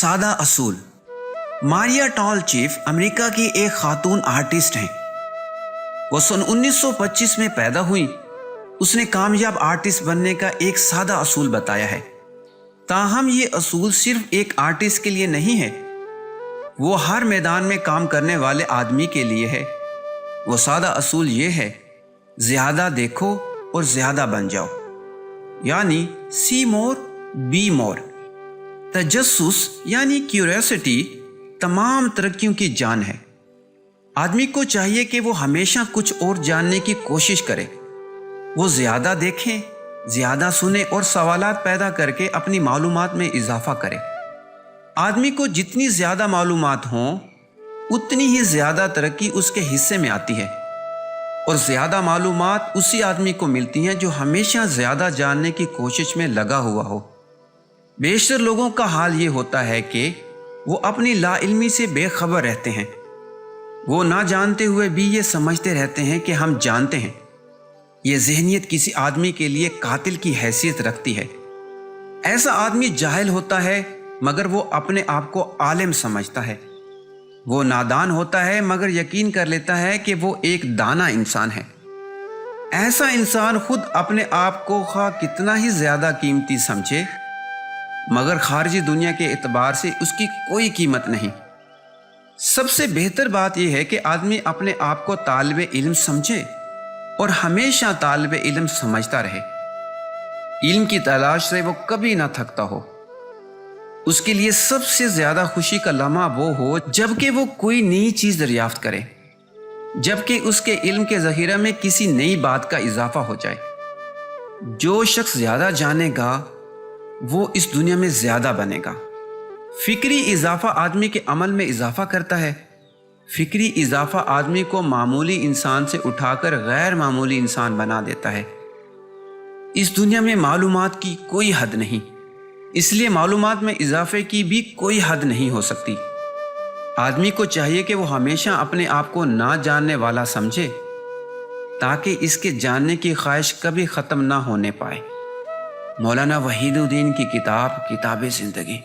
सादा असूल। Maria toll chief America की एक खातून आर्टिस्ट हैं। वो सन 1925 में पैदा हुई। उसने कामयाब आर्टिस्ट बनने का एक सादा असूल बताया है। ताहम ये असूल सिर्फ एक आर्टिस्ट के लिए नहीं है, वो हर मैदान में काम करने वाले आदमी के लिए है। वो सादा असूल ये है, ज़्यादा देखो और ज़्यादा बन जाओ, यानी सी मोर बी मोर। तजस्सुस यानी क्यूरियोसिटी तमाम तरक्कियों की जान है। आदमी को चाहिए कि वो हमेशा कुछ और जानने की कोशिश करे। वो ज़्यादा देखे, ज़्यादा सुने और सवालात पैदा करके अपनी मालूमात में इजाफा करे। आदमी को जितनी ज़्यादा मालूमात हों उतनी ही ज़्यादा तरक्की उसके हिस्से में आती है, और ज़्यादा मालूमात उसी आदमी को मिलती हैं जो हमेशा ज़्यादा जानने की कोशिश में लगा हुआ हो। बेशतर लोगों का हाल ये होता है कि वो अपनी लाइल्मी से बेखबर रहते हैं। वो ना जानते हुए भी ये समझते रहते हैं कि हम जानते हैं। ये ज़हनियत किसी आदमी के लिए कातिल की हैसियत रखती है। ऐसा आदमी जाहिल होता है मगर वो अपने आप को आलिम समझता है। वो नादान होता है मगर यकीन कर लेता है कि वो एक दाना इंसान है। ऐसा इंसान खुद अपने आप को खा कितना ही ज़्यादा कीमती समझे मगर खारजी दुनिया के एतबार से उसकी कोई कीमत नहीं। सबसे बेहतर बात यह है कि आदमी अपने आप को तालिबे इल्म समझे और हमेशा तालिबे इल्म समझता रहे। इल्म की तलाश से वो कभी ना थकता हो। उसके लिए सबसे ज़्यादा खुशी का लम्हा वो हो जबकि वो कोई नई चीज़ दरियाफ्त करे, जबकि उसके इल्म के ज़ख़ीरा में किसी नई बात का इजाफा हो जाए। जो शख्स ज़्यादा जानेगा वो इस दुनिया में ज़्यादा बनेगा। फ़िक्री इजाफा आदमी के अमल में इजाफा करता है। फ़िक्री इजाफा आदमी को मामूली इंसान से उठाकर गैर मामूली इंसान बना देता है। इस दुनिया में मालूमात की कोई हद नहीं, इसलिए मालूमात में इजाफे की भी कोई हद नहीं हो सकती। आदमी को चाहिए कि वो हमेशा अपने आप को ना जानने वाला समझे ताकि इसके जानने की ख्वाहिश कभी ख़त्म ना होने पाए। मौलाना वहीदुद्दीन की किताब किताब ज़िंदगी।